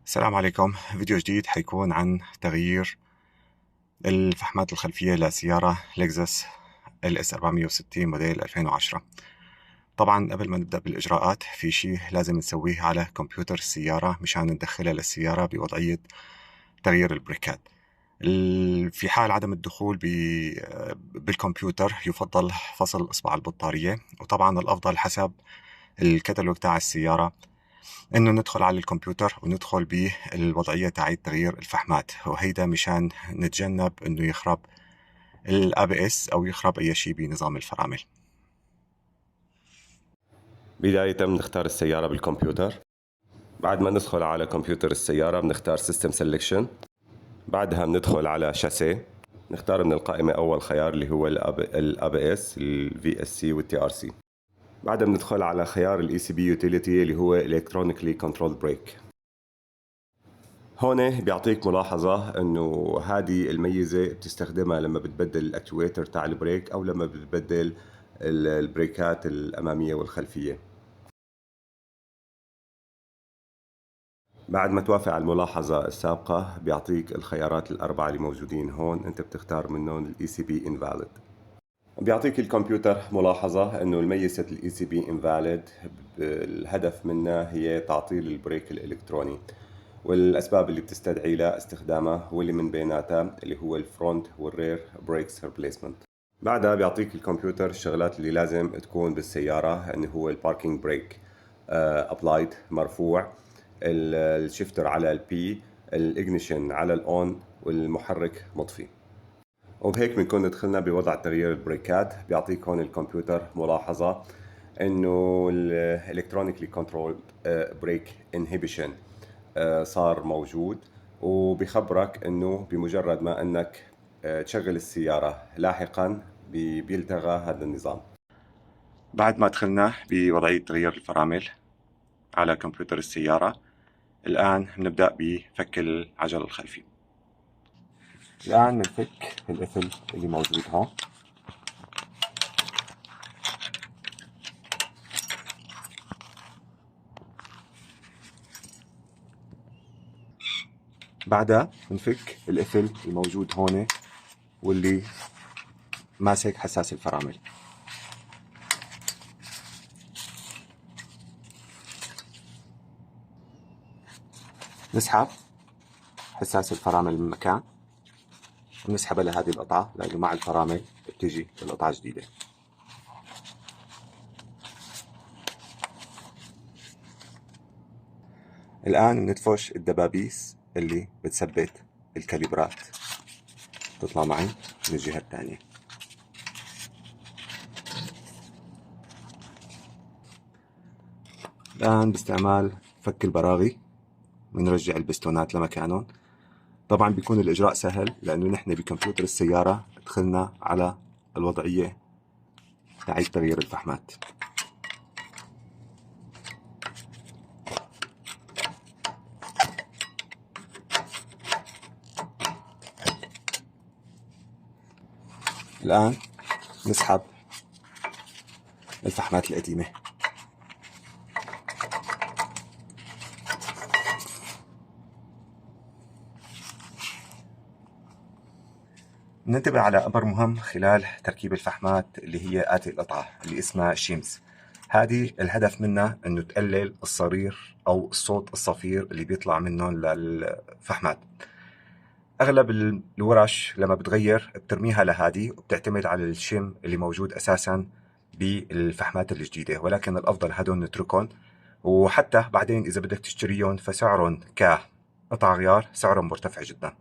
السلام عليكم. فيديو جديد حيكون عن تغيير الفحمات الخلفية لسيارة لكزس LS 460 موديل 2010. طبعا قبل ما نبدأ بالإجراءات في شيء لازم نسويه على كمبيوتر السيارة مشان ندخلها للسيارة بوضعية تغيير البريكات. في حال عدم الدخول بالكمبيوتر يفضل فصل إصبع البطارية، وطبعا الأفضل حسب الكتالوج تاع السيارة انه ندخل على الكمبيوتر وندخل بالوضعية تاعت تغيير الفحمات، وهيدا مشان نتجنب انه يخرب ABS او يخرب اي شيء بنظام الفرامل. بداية بنختار السيارة بالكمبيوتر. بعد ما ندخل على كمبيوتر السيارة بنختار System Selection. بعدها بندخل على شاسيه، نختار من القائمة أول خيار اللي هو ال ABS ال VSC وال TRC. بعدها بندخل على خيار ال ECB Utility اللي هو Electronically Controlled Brake. هون بيعطيك ملاحظة انه هذه الميزة بتستخدمها لما بتبدل الاكتويتر تاع البريك او لما بتبدل البريكات الامامية والخلفية. بعد ما توافق على الملاحظة السابقة بيعطيك الخيارات الأربعة اللي موجودين هون، أنت بتختار منهم ال ECB Invalid. بيعطيك الكمبيوتر ملاحظة إنه الميزة ال ECB Invalid الهدف منها هي تعطيل البريك الإلكتروني، والأسباب اللي بتستدعي لها استخدامها واللي من بيناتها اللي هو الفرونت والرير بريكس ريبليسمنت. بعدها بيعطيك الكمبيوتر الشغلات اللي لازم تكون بالسيارة، إنه هو الباركينج بريك أبلايد مرفوع، الشيفتر على البي، الاجنيشن على الاون، والمحرك مطفي. وبهيك بنكون دخلنا بوضع تغيير البريكات. بيعطيك هون الكمبيوتر ملاحظة انه الالكترونيكلي كنترول بريك انهبيشن صار موجود، وبيخبرك انه بمجرد ما انك تشغل السيارة لاحقا بيلتغى هذا النظام. بعد ما دخلنا بوضعية تغيير الفرامل على كمبيوتر السيارة، الآن بنبدأ بفك العجل الخلفي. الآن بنفك القفل اللي موجود هون. بعدها بنفك القفل الموجود هون واللي ماسك حساس الفرامل. نسحب حساس الفرامل من مكان ونسحبها لهذه القطعة، لأنه مع الفرامل بتيجي القطعة جديدة. الآن بندفش الدبابيس اللي بتثبت الكاليبرات، تطلع معي من الجهة الثانية. الآن باستعمال فك البراغي بنرجع البستونات لمكانهم. طبعا بيكون الإجراء سهل لأنه نحن بكمبيوتر السيارة دخلنا على الوضعية تاعت تغيير الفحمات. الآن نسحب الفحمات القديمة. ننتبه على أمر مهم خلال تركيب الفحمات اللي هي آتي القطعة اللي اسمها شيمز. هذه الهدف منها انه تقلل الصرير او الصوت الصفير اللي بيطلع منهم للفحمات. اغلب الورش لما بتغير بترميها لهذه وبتعتمد على الشم اللي موجود اساسا بالفحمات الجديدة، ولكن الافضل هدول نتركهم، وحتى بعدين اذا بدك تشتريهم فسعرهم كقطع غيار سعرهم مرتفع جدا.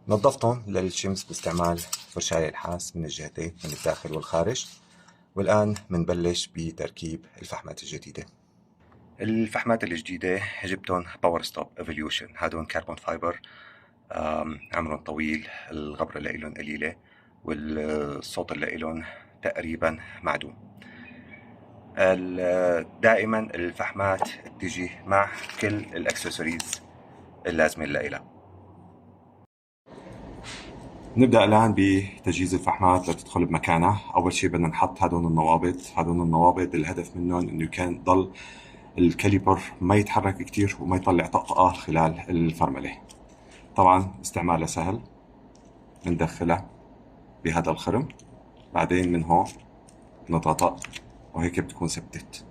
نظفتهم للشمس باستعمال فرشاية الحاس من الجهتين من الداخل والخارج. والآن منبلش بتركيب الفحمات الجديدة. الفحمات الجديدة جبتهم باور ستوب ايفوليوشن، هادون كربون فايبر، عمرهم طويل، الغبرة اللي لهم قليلة، والصوت اللي لهم تقريبا معدوم. دائما الفحمات بتجي مع كل الاكسسوارز اللازمة لها. نبدأ الآن بتجهيز الفحمات لتدخل بمكانها. أول شيء بدنا نحط هدول النوابض. الهدف منهم إنه كان ضل الكاليبر ما يتحرك كتير وما يطلع طقطقة خلال الفرملة. طبعا استعمالها سهل، بندخلها بهذا الخرم، بعدين من هون نضغطها وهيك بتكون ثبتت.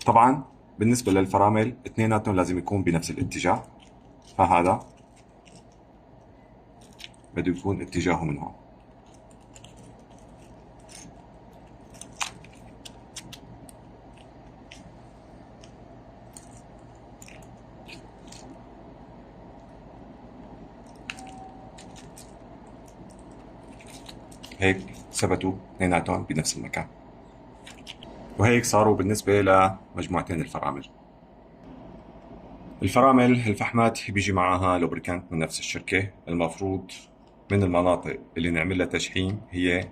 طبعا بالنسبة للفرامل اثنيناتهم لازم يكون بنفس الاتجاه، فهذا بده يكون اتجاهه من هون. هيك ثبتوا اثنيناتهم بنفس المكان، وهيك صاروا بالنسبة لمجموعتين الفرامل. الفرامل الفحمات بيجي معها لوبريكانت من نفس الشركة. المفروض من المناطق اللي نعمل لها تشحيم هي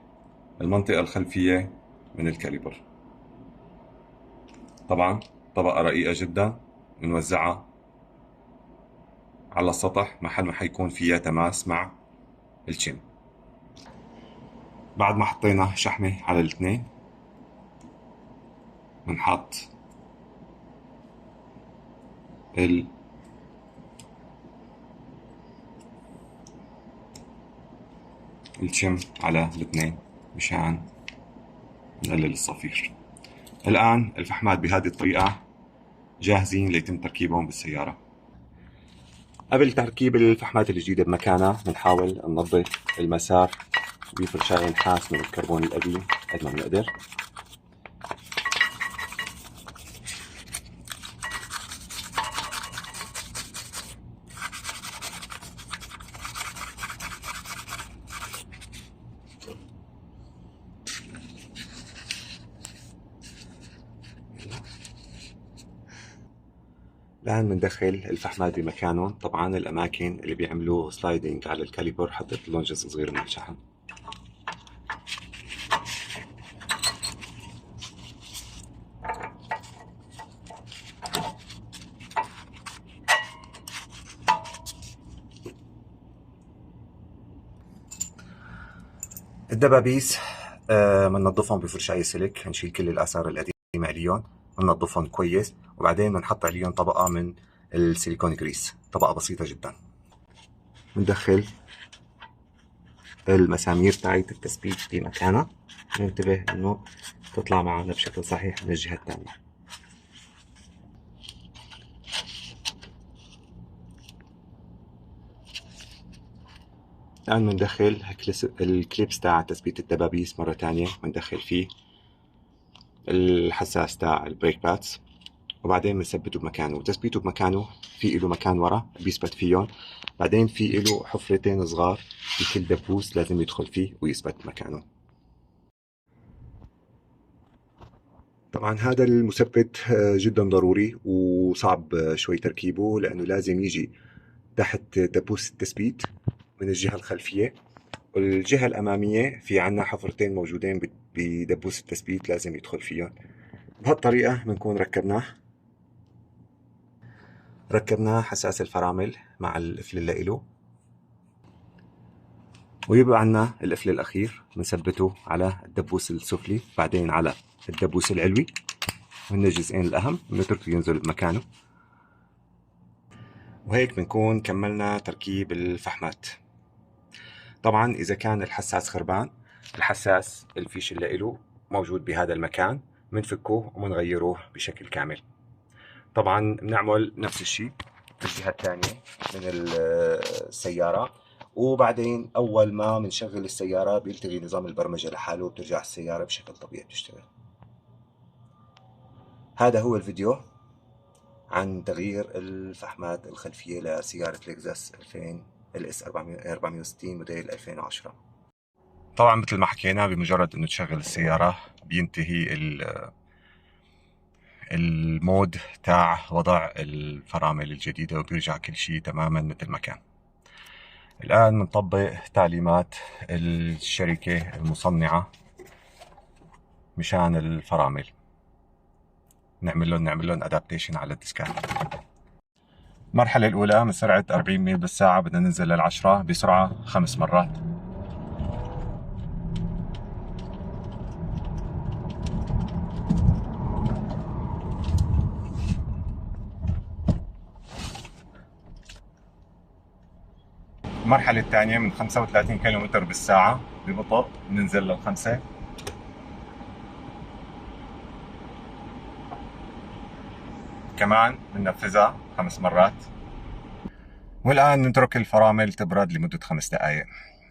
المنطقة الخلفية من الكاليبر. طبعا طبقة رقيقة جدا نوزعها على السطح محل ما حيكون فيها تماس مع الشم. بعد ما حطينا شحمة على الاثنين بنحط الشم على الاثنين مشان نقلل الصفير. الآن الفحمات بهذه الطريقة جاهزين ليتم تركيبهم بالسيارة. قبل تركيب الفحمات الجديدة بمكانها بنحاول ننظف المسار بفرشاة نحاس من الكربون القديم قد ما بنقدر. الآن بندخل الفحمات بمكانهم. طبعا الأماكن اللي بيعملوا سلايدنج على الكاليبر حطيت لهم جزء صغير من الشحم. الدبابيس بننظفهم بفرشاية سلك، نشيل كل الآثار القديمة عليهم وننظفهم كويس، وبعدين بنحط عليهم طبقة من السيليكون جريس، طبقة بسيطة جدا. بندخل المسامير تاعت التثبيت في مكانها، ننتبه انه تطلع معنا بشكل صحيح من الجهة الثانية. الآن بندخل الكليبس تاع تثبيت الدبابيس مرة ثانية، بندخل فيه الحساس تاع البريك باتس، وبعدين بنثبته بمكانه. تثبيته بمكانه في له مكان ورا بيثبت فيهم، بعدين في له حفرتين صغار بكل دبوس لازم يدخل فيه ويثبت مكانه. طبعا هذا المثبت جدا ضروري وصعب شوي تركيبه، لأنه لازم يجي تحت دبوس التثبيت من الجهة الخلفية، والجهة الأمامية في عنا حفرتين موجودين بدبوس التثبيت لازم يدخل فيهم. بهالطريقة بنكون ركبنا حساس الفرامل مع القفل اللي إله، ويبقى عنا القفل الأخير بنثبته على الدبوس السفلي، بعدين على الدبوس العلوي، وهن الجزئين الأهم بنتركه ينزل بمكانه. وهيك بنكون كملنا تركيب الفحمات. طبعا إذا كان الحساس خربان، الحساس الفيش اللي إله موجود بهذا المكان، بنفكه وبنغيره بشكل كامل. طبعا بنعمل نفس الشيء في الجهة الثانية من السيارة، وبعدين أول ما بنشغل السيارة بيلتغي نظام البرمجة لحاله وبترجع السيارة بشكل طبيعي بتشتغل. هذا هو الفيديو عن تغيير الفحمات الخلفية لسيارة لكزس 2000 LS 460 موديل 2010. طبعا مثل ما حكينا بمجرد انه تشغل السيارة بينتهي المود تاع وضع الفرامل الجديدة وبيرجع كل شيء تماما مثل ما كان. الآن بنطبق تعليمات الشركة المصنعة مشان الفرامل، نعمل لهم ادابتيشن على الديسكات. المرحلة الأولى من سرعة 40 ميل بالساعة بدنا ننزل لل10 بسرعة 5 مرات. المرحلة الثانية من 35 كيلومتر بالساعة ببطء ننزل لل5. كمان بننفذها 5 مرات. والآن نترك الفرامل تبرد لمدة 5 دقائق.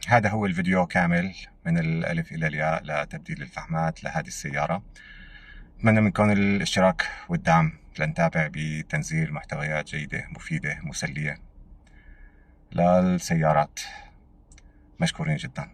هذا هو الفيديو كامل من الألف إلى الياء لتبديل الفحمات لهذه السيارة. أتمنى منكم الاشتراك والدعم لنتابع بتنزيل محتويات جيدة مفيدة مسلية للسيارات. مشكورين جدا.